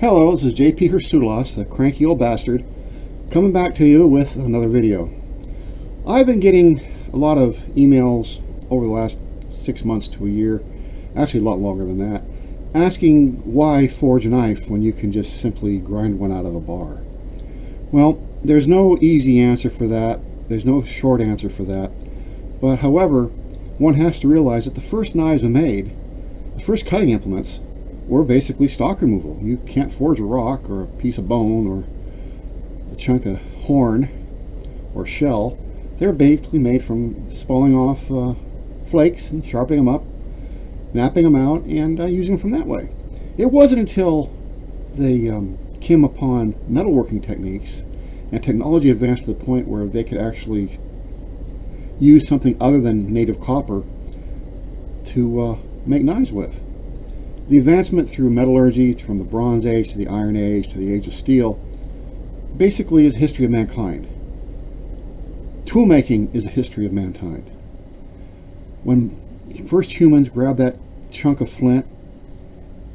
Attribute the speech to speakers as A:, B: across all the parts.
A: Hello, this is JP Hrisoulas, the Cranky Old Bastard, coming back to you with another video. I've been getting a lot of emails over the last 6 months to a year, actually a lot longer than that, asking why forge a knife when you can just simply grind one out of a bar. Well, there's no easy answer for that. There's no short answer for that. But however, one has to realize that the first knives made, the first cutting implements, were basically stock removal. You can't forge a rock or a piece of bone or a chunk of horn or shell. They're basically made from spalling off flakes and sharpening them up, knapping them out, and using them from that way. It wasn't until they came upon metalworking techniques and technology advanced to the point where they could actually use something other than native copper to make knives with. The advancement through metallurgy, from the Bronze Age to the Iron Age to the Age of Steel, basically is a history of mankind. Toolmaking is a history of mankind. When first humans grabbed that chunk of flint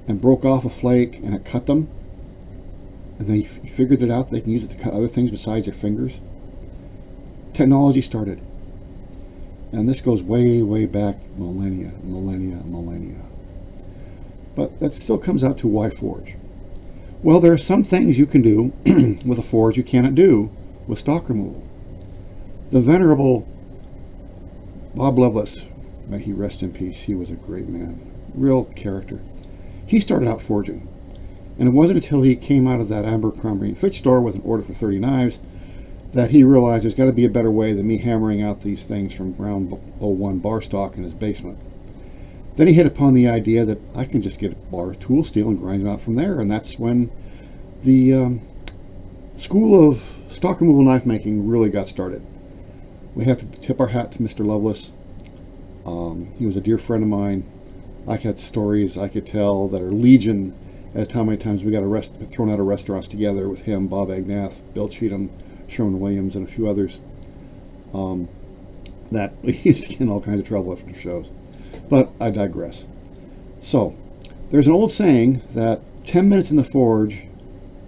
A: and broke off a flake and it cut them, and they figured it out, they can use it to cut other things besides their fingers, technology started. And this goes way, way back millennia. But that still comes out to why forge. Well, there are some things you can do with a forge you cannot do with stock removal. The venerable Bob Lovelace, may he rest in peace, he was a great man, real character. He started out forging, and it wasn't until he came out of that Abercrombie & Fitch store with an order for 30 knives that he realized there's got to be a better way than me hammering out these things from round 01 bar stock in his basement. Then he hit upon the idea that I can just get a bar of tool steel and grind it out from there, and that's when the school of stock removal knife making really got started. We have to tip our hat to Mr. Lovelace. He was a dear friend of mine. I had stories I could tell that are legion as to how many times we got thrown out of restaurants together with him, Bob Agnath, Bill Cheatham, Sherman Williams, and a few others. That we used to get in all kinds of trouble after shows. But I digress. So, there's an old saying that 10 minutes in the forge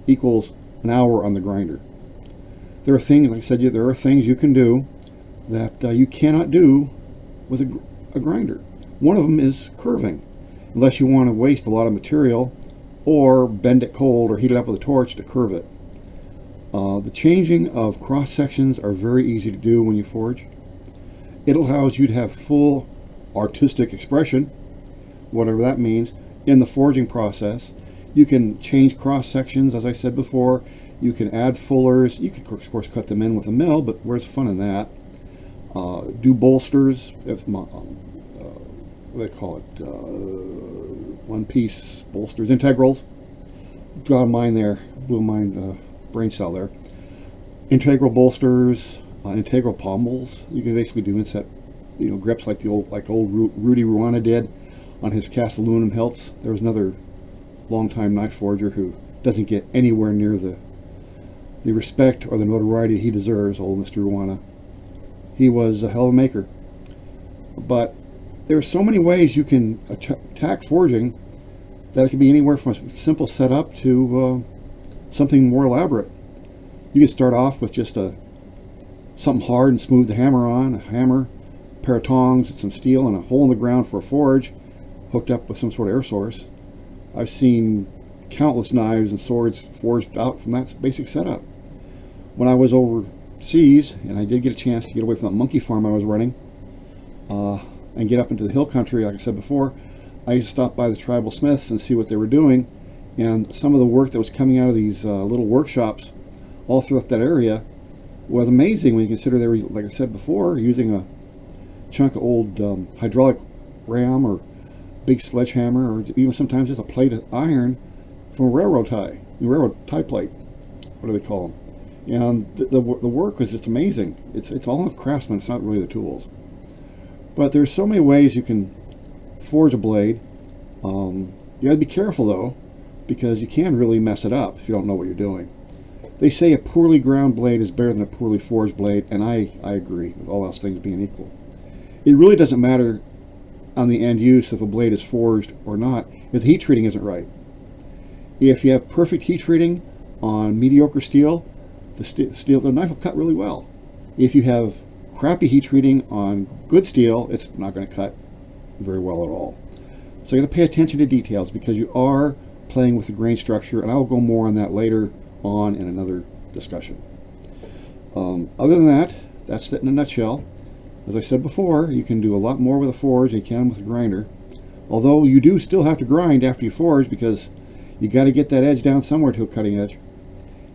A: equals an hour on the grinder. There are things, like I said, there are things you can do that you cannot do with a grinder. One of them is curving, unless you want to waste a lot of material or bend it cold or heat it up with a torch to curve it. The changing of cross sections are very easy to do when you forge. It allows you to have full artistic expression, whatever that means, in the forging process. You can change cross sections, as I said before. You can add fullers. You can, of course, cut them in with a mill, but where's fun in that? Do bolsters. What do they call it? One-piece bolsters, integrals. Draw a mind there, blew mind brain cell there. Integral bolsters, integral pommels. You can basically do inset, grips like old Rudy Ruana did on his cast aluminum hilts. There was another longtime knife forger who doesn't get anywhere near the respect or the notoriety he deserves, old Mr. Ruana. He was a hell of a maker. But there are so many ways you can attack forging that it can be anywhere from a simple setup to something more elaborate. You can start off with just something hard and smooth to hammer on, a hammer, a pair of tongs, and some steel, and a hole in the ground for a forge, hooked up with some sort of air source. I've seen countless knives and swords forged out from that basic setup. When I was overseas, and I did get a chance to get away from that monkey farm I was running, and get up into the hill country, like I said before, I used to stop by the tribal smiths and see what they were doing, and some of the work that was coming out of these little workshops all throughout that area was amazing when you consider they were, like I said before, using a chunk of old hydraulic ram or big sledgehammer, or even sometimes just a plate of iron from a railroad tie plate. What do they call them? And the work was just amazing. It's all in the craftsman. It's not really the tools. But there's so many ways you can forge a blade. You got to be careful though, because you can really mess it up if you don't know what you're doing. They say a poorly ground blade is better than a poorly forged blade, and I agree, with all else things being equal. It really doesn't matter on the end use if a blade is forged or not if the heat treating isn't right. If you have perfect heat treating on mediocre steel, the knife will cut really well. If you have crappy heat treating on good steel, it's not going to cut very well at all. So you got to pay attention to details because you are playing with the grain structure, and I will go more on that later on in another discussion. Other than that, that's it in a nutshell. As I said before, you can do a lot more with a forge than you can with a grinder. Although you do still have to grind after you forge because you got to get that edge down somewhere to a cutting edge.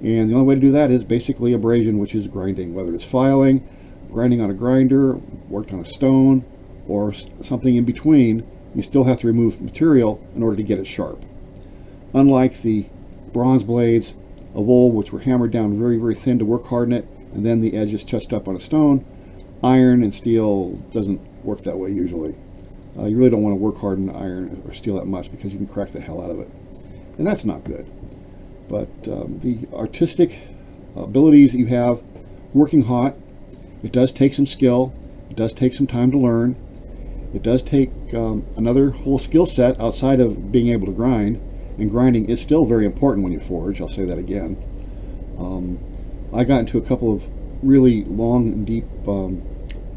A: And the only way to do that is basically abrasion, which is grinding, whether it's filing, grinding on a grinder, worked on a stone, or something in between. You still have to remove material in order to get it sharp. Unlike the bronze blades of old, which were hammered down very, very thin to work hard in it, and then the edge is touched up on a stone, iron and steel doesn't work that way usually. You really don't want to work hard in iron or steel that much because you can crack the hell out of it. And that's not good. But the artistic abilities that you have, working hot, it does take some skill. It does take some time to learn. It does take another whole skill set outside of being able to grind. And grinding is still very important when you forge. I'll say that again. I got into a couple of really long and deep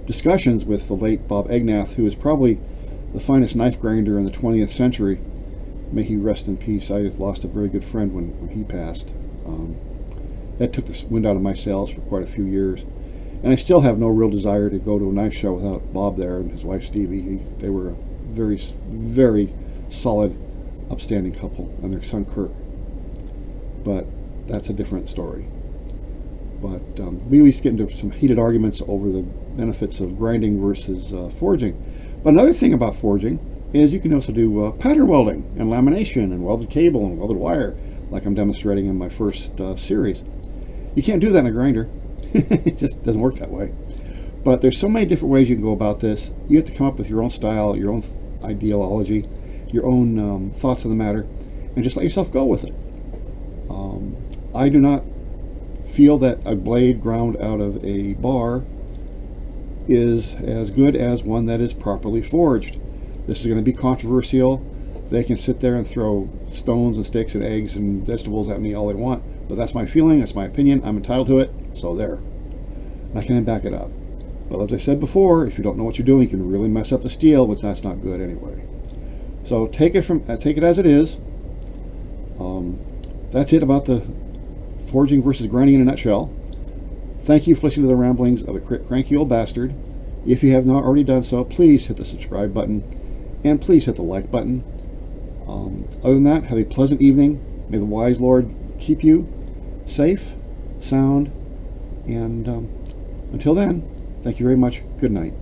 A: discussions with the late Bob Egnath, who is probably the finest knife grinder in the 20th century. May he rest in peace. I lost a very good friend when he passed. That took the wind out of my sails for quite a few years. And I still have no real desire to go to a knife show without Bob there and his wife Stevie. They were a very, very solid, upstanding couple, and their son Kirk. But that's a different story. But we used to get into some heated arguments over the benefits of grinding versus forging. But another thing about forging is you can also do pattern welding and lamination and welded cable and welded wire, like I'm demonstrating in my first series. You can't do that in a grinder. It just doesn't work that way. But there's so many different ways you can go about this. You have to come up with your own style, your own ideology, your own thoughts on the matter, and just let yourself go with it. I do not feel that a blade ground out of a bar is as good as one that is properly forged. This is going to be controversial. They can sit there and throw stones and sticks and eggs and vegetables at me all they want, but that's my feeling, that's my opinion, I'm entitled to it, so there. And I can back it up. But as I said before, if you don't know what you're doing, you can really mess up the steel, which that's not good anyway. So take it as it is. That's it about the forging versus grinding in a nutshell. Thank you for listening to the ramblings of a Cranky Old Bastard. If you have not already done so, please hit the subscribe button and please hit the like button. Other than that, have a pleasant evening. May the wise Lord keep you safe, sound, and until then, thank you very much. Good night.